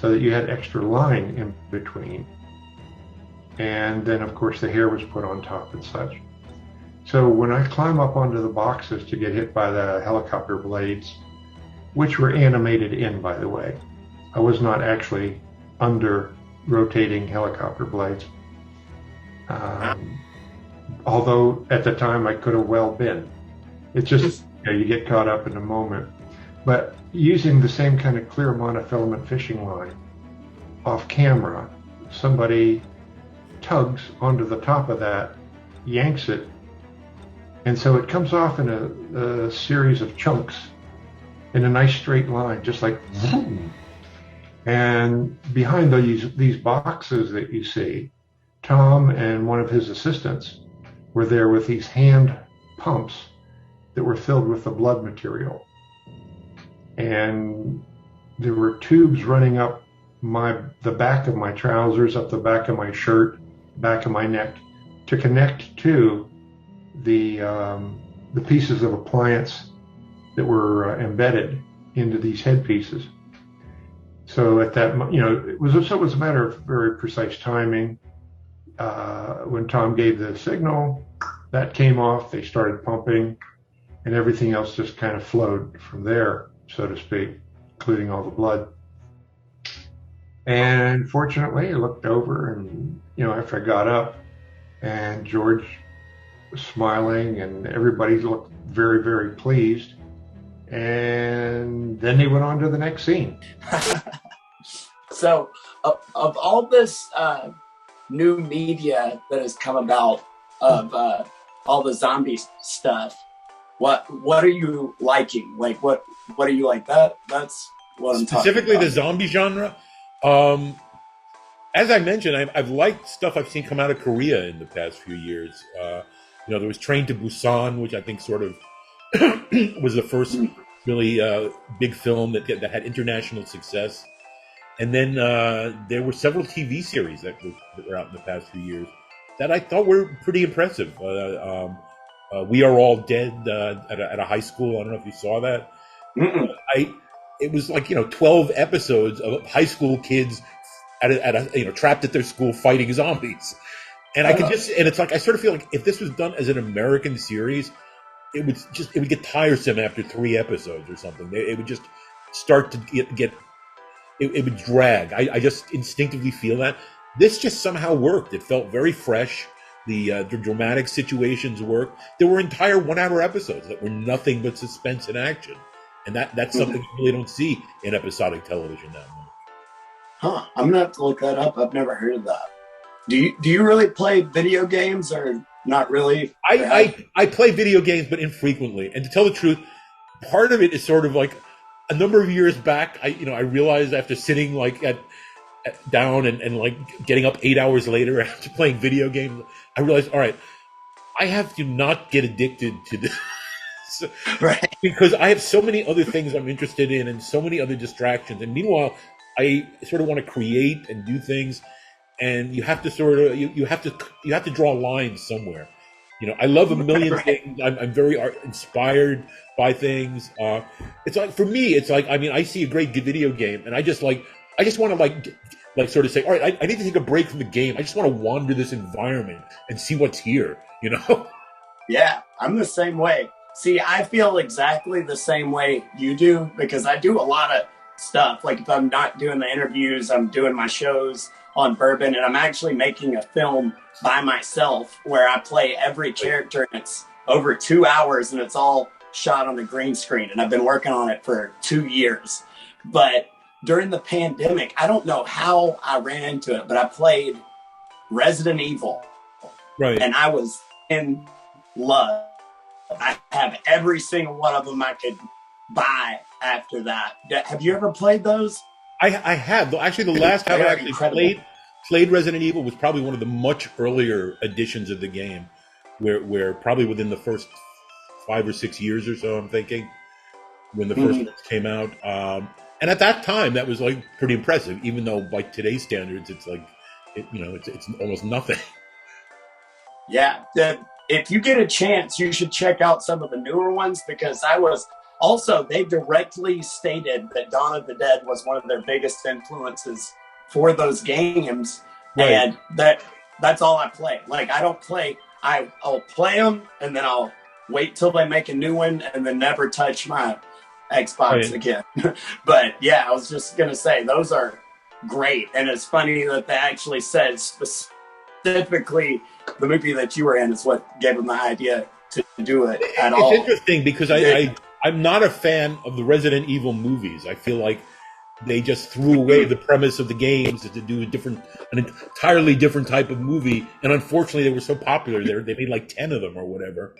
so that you had extra line in between. And then of course the hair was put on top and such. So when I climb up onto the boxes to get hit by the helicopter blades, which were animated in, by the way, I was not actually under rotating helicopter blades. Um, although at the time I could have well been. It's just, you get caught up in the moment. But using the same kind of clear monofilament fishing line off camera, somebody tugs onto the top of that, yanks it, and so it comes off in a series of chunks in a nice straight line, just like zoom. And behind these boxes that you see, Tom and one of his assistants were there with these hand pumps that were filled with the blood material. And there were tubes running up the back of my trousers, up the back of my shirt, back of my neck, to connect to the pieces of appliance that were embedded into these headpieces. So at that, it was a matter of very precise timing. When Tom gave the signal, that came off. They started pumping, and everything else just kind of flowed from there, so to speak, including all the blood. And fortunately, I looked over, and after I got up, and George was smiling, and everybody looked very, very pleased. And then they went on to the next scene. So, of all this new media that has come about of all the zombie stuff, what are you liking? Like, what are you like? That's what I'm specifically talking about. the zombie genre. As I mentioned, I've liked stuff I've seen come out of Korea in the past few years. There was Train to Busan, which I think sort of was the first really big film that had international success. And then there were several TV series that were out in the past few years that I thought were pretty impressive. We Are All Dead at a high school. I don't know if you saw that. It was like 12 episodes of high school kids trapped at their school fighting zombies. And it's like I sort of feel like if this was done as an American series, it would get tiresome after 3 episodes or something. It would just start to get it would drag. I just instinctively feel that. This just somehow worked. It felt very fresh. The dramatic situations worked. There were entire 1-hour episodes that were nothing but suspense and action. And that's something you really don't see in episodic television that much. Huh. I'm gonna have to look that up. I've never heard of that. Do you really play video games or not really? I play video games, but infrequently. And to tell the truth, part of it is sort of like a number of years back. I realized after sitting down and like getting up 8 hours later after playing video games, I realized, all right, I have to not get addicted to this. Right. Because I have so many other things I'm interested in and so many other distractions. And meanwhile, I sort of want to create and do things, and you have to sort of you have to draw lines somewhere. I love a million things. I'm very inspired by things. It's like for me, it's like I see a great video game, and I just want to sort of say, all right, I need to take a break from the game. I just want to wander this environment and see what's here. Yeah, I'm the same way. See, I feel exactly the same way you do because I do a lot of stuff. Like if I'm not doing the interviews, I'm doing my shows on Bourbon, and I'm actually making a film by myself where I play every character, and it's over 2 hours, and it's all shot on the green screen. And I've been working on it for 2 years. But during the pandemic, I don't know how I ran into it, but I played Resident Evil. Right. And I was in love. I have every single one of them I could buy after that. Have you ever played those? I have. Actually, the last time I actually played Resident Evil was probably one of the much earlier editions of the game, where probably within the first 5 or 6 years or so, I'm thinking, when the first ones came out. And at that time, that was like pretty impressive, even though by today's standards, it's like, it's almost nothing. Yeah. If you get a chance, you should check out some of the newer ones because they directly stated that Dawn of the Dead was one of their biggest influences for those games. Right. And that's all I play. Like I'll play them and then I'll wait till they make a new one and then never touch my Xbox again. But yeah, I was just going to say those are great. And it's funny that they actually said specifically the movie that you were in is what gave him the idea to do it at It's all. interesting because I'm not a fan of the Resident Evil movies. I feel like they just threw away the premise of the games to do an entirely different type of movie. And unfortunately, they were so popular. They made like 10 of them or whatever.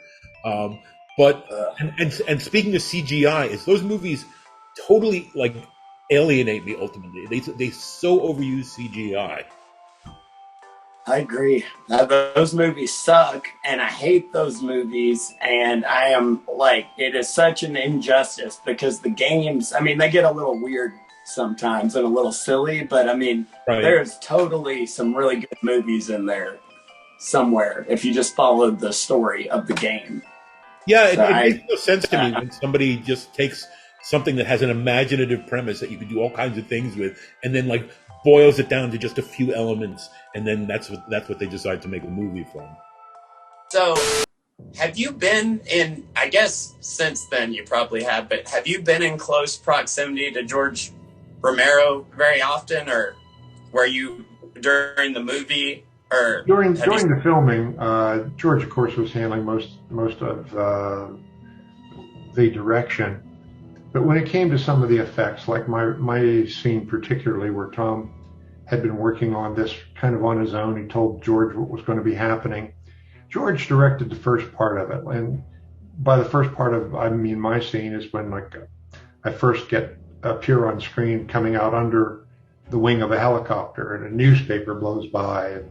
But speaking of CGI, is those movies totally like alienate me ultimately. They so overuse CGI. I agree. Those movies suck, and I hate those movies. And I am like, it is such an injustice because the games, I mean, they get a little weird sometimes and a little silly, but I mean, there's totally some really good movies in there somewhere if you just follow the story of the game. Yeah, it makes no sense to me when somebody just takes something that has an imaginative premise that you can do all kinds of things with, and then like boils it down to just a few elements, and then that's what they decide to make a movie from. So, have you been in? I guess since then you probably have, but have you been in close proximity to George Romero very often, or were you during the movie? Or during the filming, George, of course, was handling most of the direction. But when it came to some of the effects, like my scene particularly, where Tom had been working on this kind of on his own, he told George what was going to be happening. George directed the first part of it, and by the first part of, I mean, my scene is when like I first appear on screen coming out under the wing of a helicopter, and a newspaper blows by. And,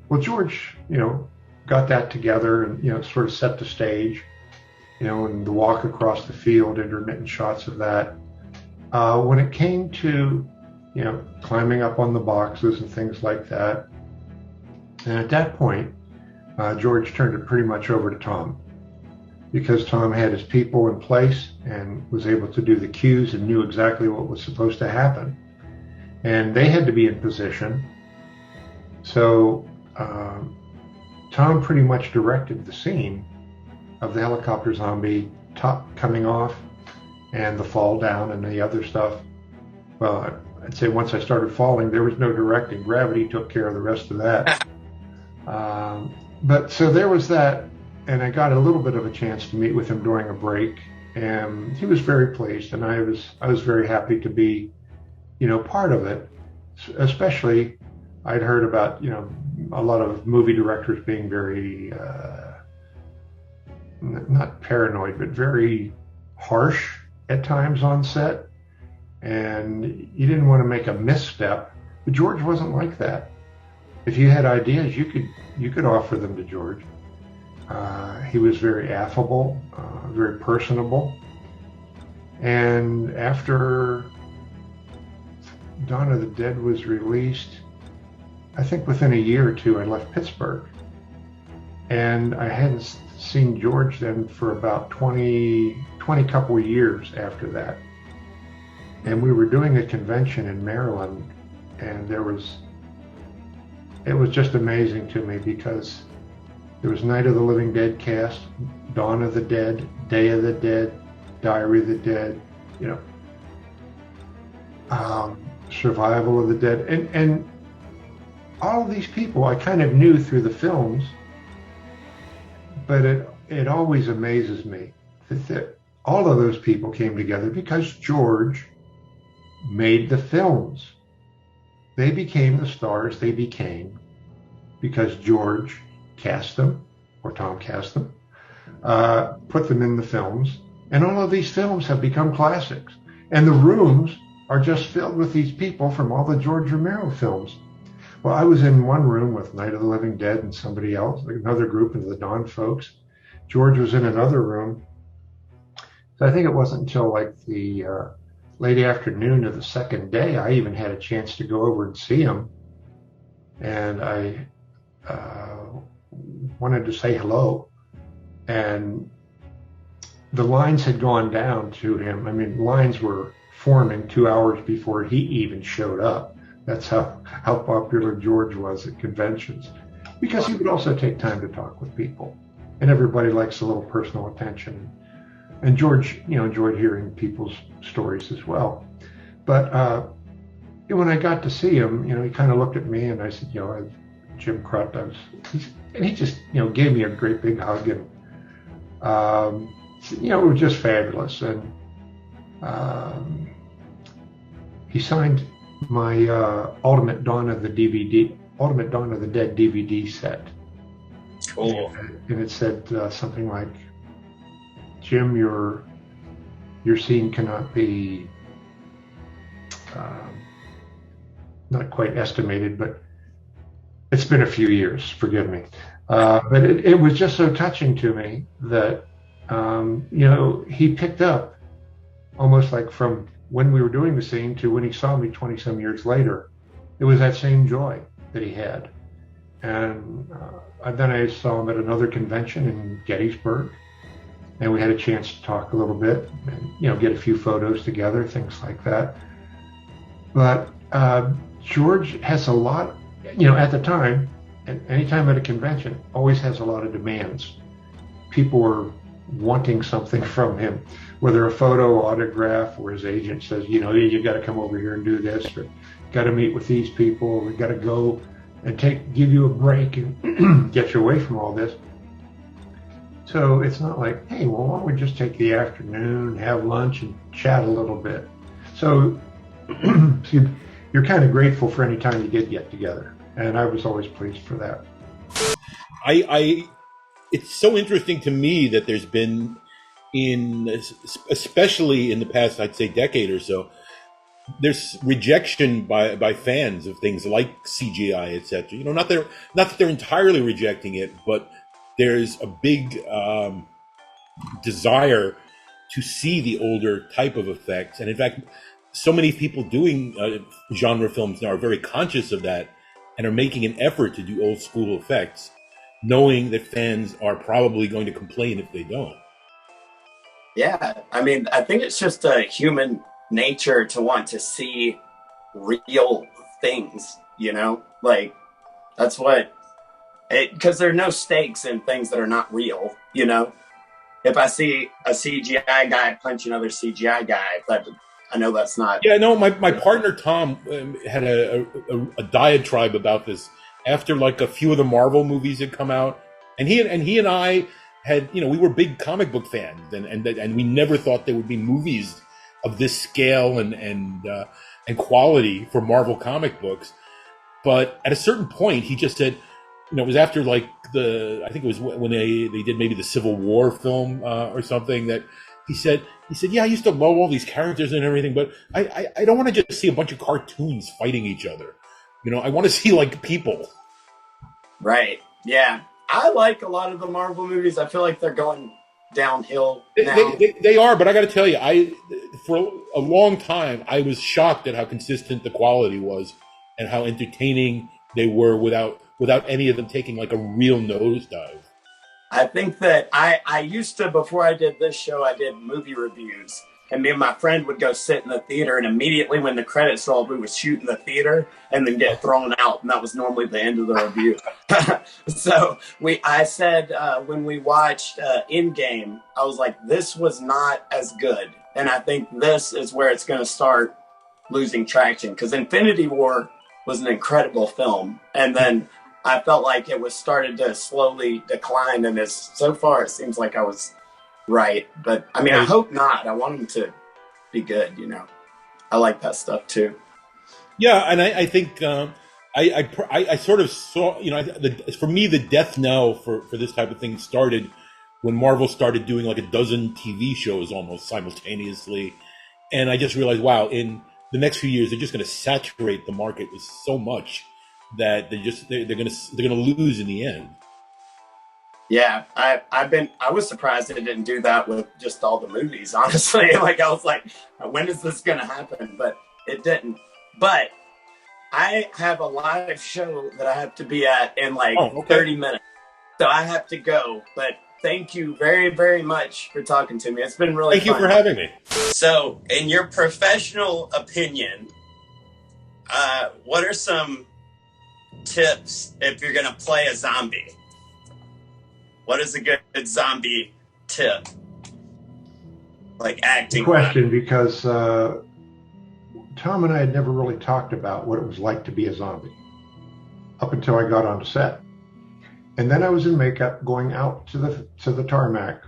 well, George, got that together and, sort of set the stage, and the walk across the field, intermittent shots of that. When it came to, climbing up on the boxes and things like that, and at that point, George turned it pretty much over to Tom, because Tom had his people in place and was able to do the cues and knew exactly what was supposed to happen. And they had to be in position. So Tom pretty much directed the scene of the helicopter zombie top coming off and the fall down and the other stuff. Well, I'd say once I started falling, there was no directing. Gravity took care of the rest of that. But so there was that, and I got a little bit of a chance to meet with him during a break, and he was very pleased, and I was very happy to be, part of it. Especially, I'd heard about, a lot of movie directors being very, not paranoid, but very harsh at times on set. And you didn't want to make a misstep. But George wasn't like that. If you had ideas, you could offer them to George. He was very affable, very personable. And after Dawn of the Dead was released, I think within a year or two, I left Pittsburgh. And I hadn't seen George then for about 20 couple of years after that. And we were doing a convention in Maryland, and it was just amazing to me because there was Night of the Living Dead cast, Dawn of the Dead, Day of the Dead, Diary of the Dead, Survival of the Dead, and all of these people I kind of knew through the films, but it always amazes me that all of those people came together because George made the films. They became the stars they became because George cast them, or Tom cast them, put them in the films, and all of these films have become classics. And the rooms are just filled with these people from all the George Romero films. Well, I was in one room with Night of the Living Dead and somebody else, another group of the Dawn folks. George was in another room. So I think it wasn't until like the late afternoon of the second day, I even had a chance to go over and see him. And I wanted to say hello. And the lines had gone down to him. I mean, lines were forming 2 hours before he even showed up. That's how popular George was at conventions, because he would also take time to talk with people, and everybody likes a little personal attention. And George, enjoyed hearing people's stories as well. But when I got to see him, he kind of looked at me, and I said, Jim Crut, and he just, gave me a great big hug, and it was just fabulous. And he signed my Ultimate Dawn of the Dead DVD set. Cool. And it said something like, "Jim, your scene cannot be not quite estimated, but it's been a few years. Forgive me." But it was just so touching to me that he picked up almost like from when we were doing the scene to when he saw me 20 some years later. It was that same joy that he had. And then I saw him at another convention in Gettysburg, and we had a chance to talk a little bit and get a few photos together, things like that. But George has a lot, at the time, and anytime at a convention, always has a lot of demands. People are wanting something from him, whether a photo, autograph, or his agent says, you got to come over here and do this, or got to meet with these people, we got to go and give you a break and get you away from all this. So it's not like, hey, well, why don't we just take the afternoon, have lunch, and chat a little bit? So you're kind of grateful for any time you did get together, and I was always pleased for that. It's so interesting to me that there's been, especially in the past, I'd say decade or so, there's rejection by fans of things like CGI, etc. Not that they're entirely rejecting it, but there's a big desire to see the older type of effects. And in fact, so many people doing genre films now are very conscious of that and are making an effort to do old school effects, knowing that fans are probably going to complain if they don't. Yeah, I think it's just a human nature to want to see real things, like that's what because there are no stakes in things that are not real. If I see a CGI guy punch another CGI guy, I know that's not. Yeah, no, my partner Tom had a diatribe about this after like a few of the Marvel movies had come out, and he and I had, we were big comic book fans, and we never thought there would be movies of this scale and quality for Marvel comic books. But at a certain point, he just said, it was after like I think it was when they did maybe the Civil War film or something, that he said, yeah, I used to love all these characters and everything, but I don't want to just see a bunch of cartoons fighting each other. I want to see like people. Right. Yeah. I like a lot of the Marvel movies. I feel like they're going downhill now. They are, but I got to tell you, for a long time, I was shocked at how consistent the quality was and how entertaining they were without any of them taking like a real nosedive. I think that I used to, before I did this show, I did movie reviews. And me and my friend would go sit in the theater, and immediately when the credits rolled, we would shoot in the theater and then get thrown out. And that was normally the end of the review. So I said when we watched Endgame, I was like, this was not as good. And I think this is where it's going to start losing traction, because Infinity War was an incredible film. And then I felt like it was started to slowly decline. And so far, it seems like I was right. But I hope not. I want them to be good, I like that stuff too. Yeah, and I think I sort of saw, for me, the death knell for this type of thing started when Marvel started doing like a dozen TV shows almost simultaneously, and I just realized, wow, in the next few years they're just going to saturate the market with so much that they're going to lose in the end. Yeah, I was surprised that it didn't do that with just all the movies, honestly. Like, I was like, when is this going to happen? But it didn't. But I have a live show that I have to be at in 30 minutes. So I have to go. But thank you very, very much for talking to me. It's been really fun. Thank you for having me. So, in your professional opinion, what are some tips if you're going to play a zombie? What is a good zombie tip? Like acting. Good question, because Tom and I had never really talked about what it was like to be a zombie up until I got onto set. And then I was in makeup going out to the tarmac.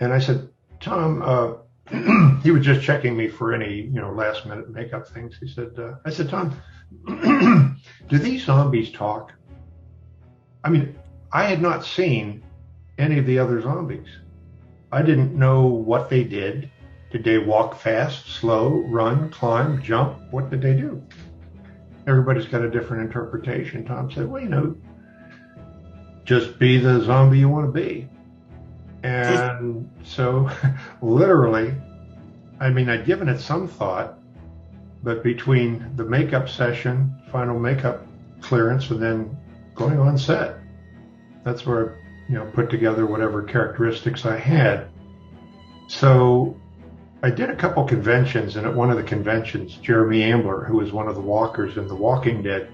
And I said, Tom, he was just checking me for any, last minute makeup things. He said, I said, Tom, do these zombies talk? I mean, I had not seen any of the other zombies. I didn't know what they did. Did they walk fast, slow, run, climb, jump? What did they do? Everybody's got a different interpretation. Tom said, well, just be the zombie you want to be. And so literally, I mean, I'd given it some thought, but between the makeup session, final makeup clearance, and then going on set, that's where I, put together whatever characteristics I had. So I did a couple conventions, and at one of the conventions, Jeremy Ambler, who was one of the walkers in The Walking Dead,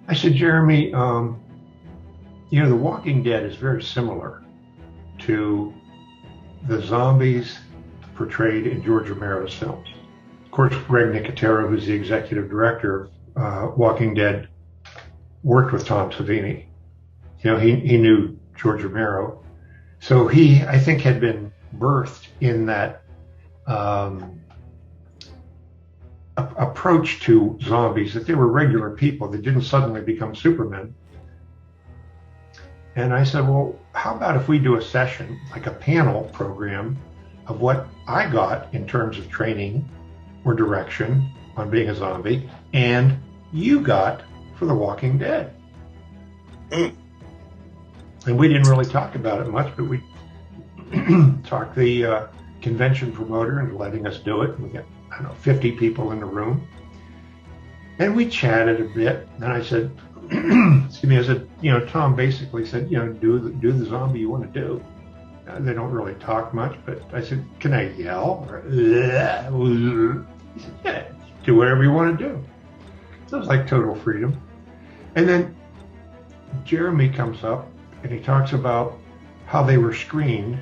I said, Jeremy, The Walking Dead is very similar to the zombies portrayed in George Romero's films. Of course, Greg Nicotero, who's the executive director of Walking Dead, worked with Tom Savini. He knew George Romero. So he, I think, had been birthed in that approach to zombies, that they were regular people that didn't suddenly become supermen. And I said, well, how about if we do a session, like a panel program, of what I got in terms of training or direction on being a zombie, and you got for The Walking Dead. And we didn't really talk about it much, but we talked the convention promoter into letting us do it. We got, 50 people in the room. And we chatted a bit. And I said, excuse me, I said, Tom basically said, do the zombie you want to do. They don't really talk much, but I said, can I yell? He said, yeah, do whatever you want to do. So it was like total freedom. And then Jeremy comes up and he talks about how they were screened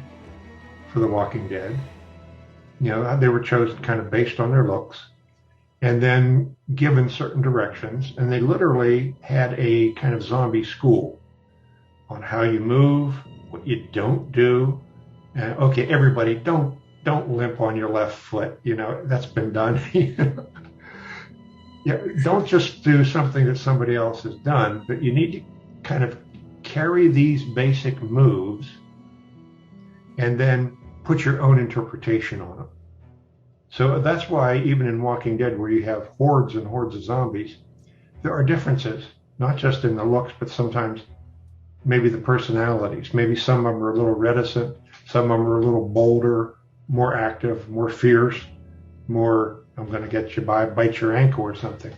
for The Walking Dead. They were chosen kind of based on their looks and then given certain directions. And they literally had a kind of zombie school on how you move, what you don't do. And okay, everybody, don't limp on your left foot. That's been done. Don't just do something that somebody else has done, but you need to kind of carry these basic moves and then put your own interpretation on them. So that's why even in Walking Dead, where you have hordes and hordes of zombies, there are differences, not just in the looks, but sometimes maybe the personalities. Maybe some of them are a little reticent, some of them are a little bolder, more active, more fierce, more, I'm going to get you by, bite your ankle or something.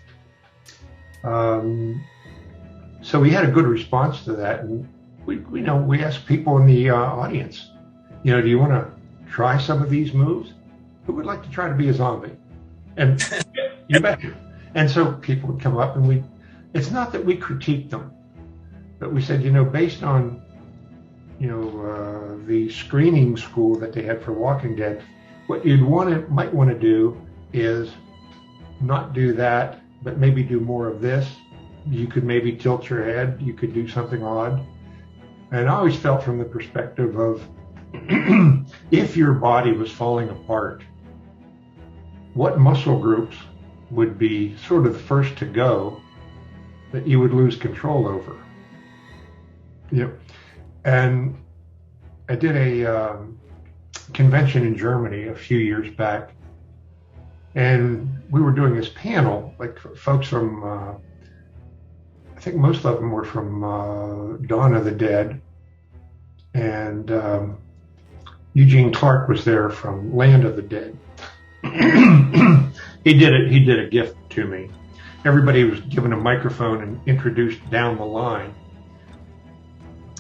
So we had a good response to that. And we asked people in the audience, do you want to try some of these moves? Who would like to try to be a zombie? And you bet. And so people would come up and it's not that we critiqued them, but we said, based on, the screening school that they had for Walking Dead, what you'd might want to do is not do that, but maybe do more of this. You could maybe tilt your head. You could do something odd. And I always felt from the perspective of if your body was falling apart, what muscle groups would be sort of the first to go that you would lose control over? And I did a convention in Germany a few years back, and we were doing this panel, like folks from, I think most of them were from Dawn of the Dead, and Eugene Clark was there from Land of the Dead. He did a gift to me. Everybody was given a microphone and introduced down the line.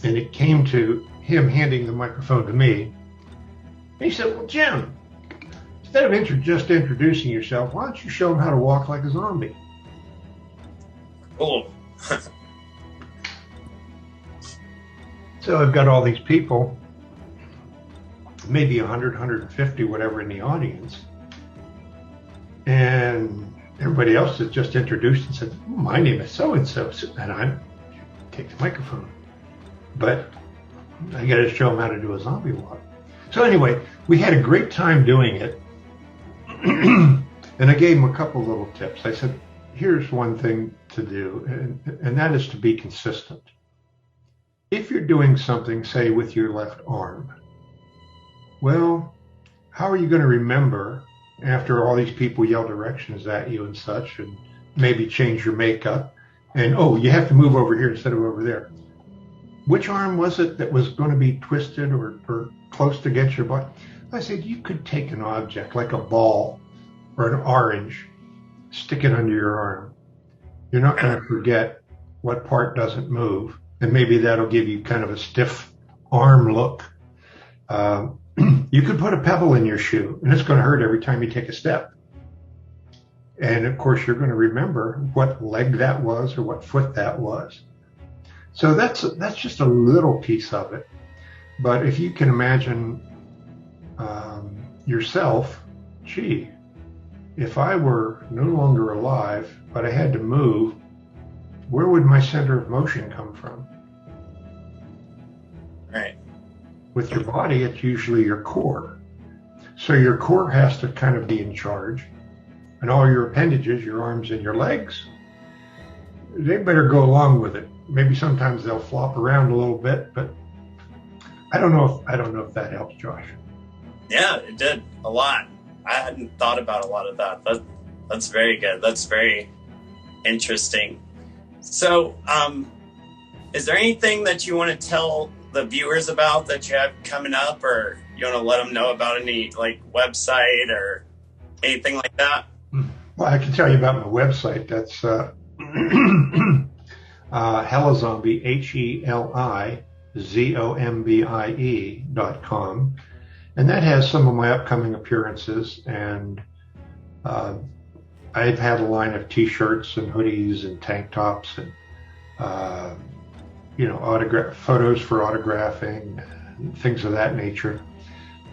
And it came to him handing the microphone to me. And he said, well, Jim, instead of just introducing yourself, why don't you show them how to walk like a zombie? Oh. So I've got all these people, maybe 100, 150, whatever, in the audience. And everybody else has just introduced and said, my name is so-and-so. And I'm take the microphone. But I got to show him how to do a zombie walk. So anyway, we had a great time doing it. And I gave him a couple little tips. I said, here's one thing to do, and that is to be consistent. If you're doing something, say, with your left arm, well, how are you going to remember after all these people yell directions at you and such, and maybe change your makeup, and, oh, you have to move over here instead of over there? Which arm was it that was going to be twisted or close against your body? I said, you could take an object like a ball or an orange, stick it under your arm. You're not going to forget what part doesn't move, and maybe that'll give you kind of a stiff arm look. You could put a pebble in your shoe, and it's going to hurt every time you take a step. And of course, you're going to remember what leg that was or what foot that was. So that's just a little piece of it. But if you can imagine yourself, gee, if I were no longer alive, but I had to move, where would my center of motion come from? Right. With your body, it's usually your core. So your core has to kind of be in charge. And all your appendages, your arms and your legs, they better go along with it. Maybe sometimes they'll flop around a little bit, but I don't know if that helps, Josh. Yeah, it did a lot. I hadn't thought about a lot of that. That's very good. That's very interesting. So, is there anything that you want to tell the viewers about that you have coming up, or you want to let them know about any like website or anything like that? Well, I can tell you about my website. That's Helizombie, HELIZOMBIE.com. And that has some of my upcoming appearances. And I've had a line of T-shirts and hoodies and tank tops and, autograph photos for autographing and things of that nature.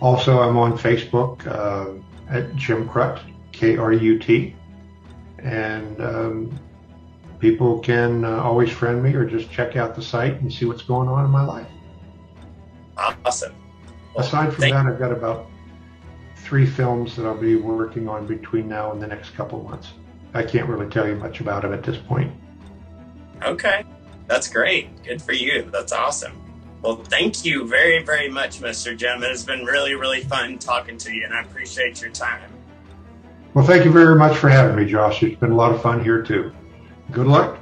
Also, I'm on Facebook at Jim Krut, Krut. And people can always friend me or just check out the site and see what's going on in my life. Awesome. Well, aside from that, I've got about 3 films that I'll be working on between now and the next couple of months. I can't really tell you much about them at this point. Okay. That's great. Good for you. That's awesome. Well, thank you very, very much, Mr. Jim. It has been really, really fun talking to you, and I appreciate your time. Well, thank you very much for having me, Josh. It's been a lot of fun here, too. Good luck,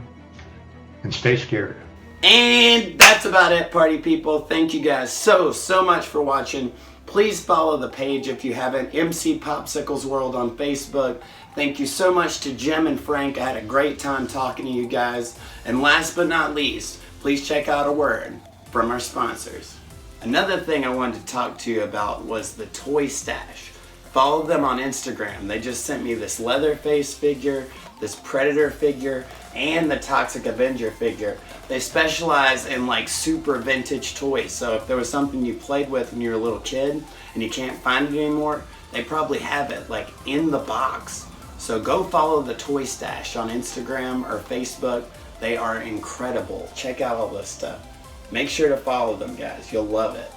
and stay scared. And that's about it, party people. Thank you guys so much for watching. Please follow the page if you haven't, MC Popsicles World on Facebook. Thank you so much to Jim and Frank. I had a great time talking to you guys. And last but not least, please check out a word from our sponsors. Another thing I wanted to talk to you about was the Toy Stash. Follow them on Instagram. They just sent me this Leatherface figure, this Predator figure, and the Toxic Avenger figure. They specialize in like super vintage toys. So if there was something you played with when you were a little kid and you can't find it anymore, they probably have it like in the box. So go follow the Toy Stash on Instagram or Facebook. They are incredible. Check out all this stuff. Make sure to follow them, guys. You'll love it.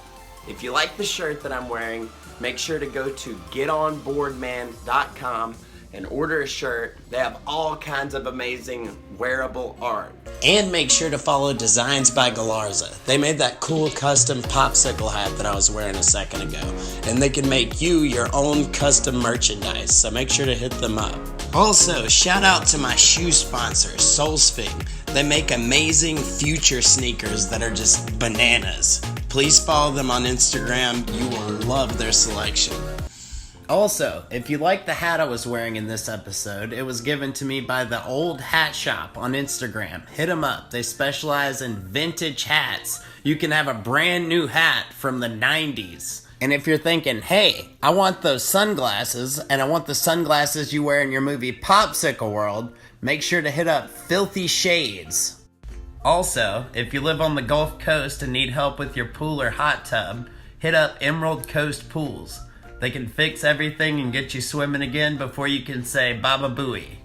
If you like the shirt that I'm wearing, make sure to go to getonboardman.com and order a shirt. They have all kinds of amazing wearable art. And make sure to follow Designs by Galarza. They made that cool custom popsicle hat that I was wearing a second ago. And they can make you your own custom merchandise, so make sure to hit them up. Also, shout out to my shoe sponsor, Solsfing. They make amazing future sneakers that are just bananas. Please follow them on Instagram. You will love their selection. Also, if you like the hat I was wearing in this episode, it was given to me by the Old Hat Shop on Instagram. Hit them up. They specialize in vintage hats. You can have a brand new hat from the 90s. And if you're thinking, hey, I want those sunglasses, and I want the sunglasses you wear in your movie Popsicle World, make sure to hit up Filthy Shades. Also, if you live on the Gulf Coast and need help with your pool or hot tub, hit up Emerald Coast Pools. They can fix everything and get you swimming again before you can say Baba Booey.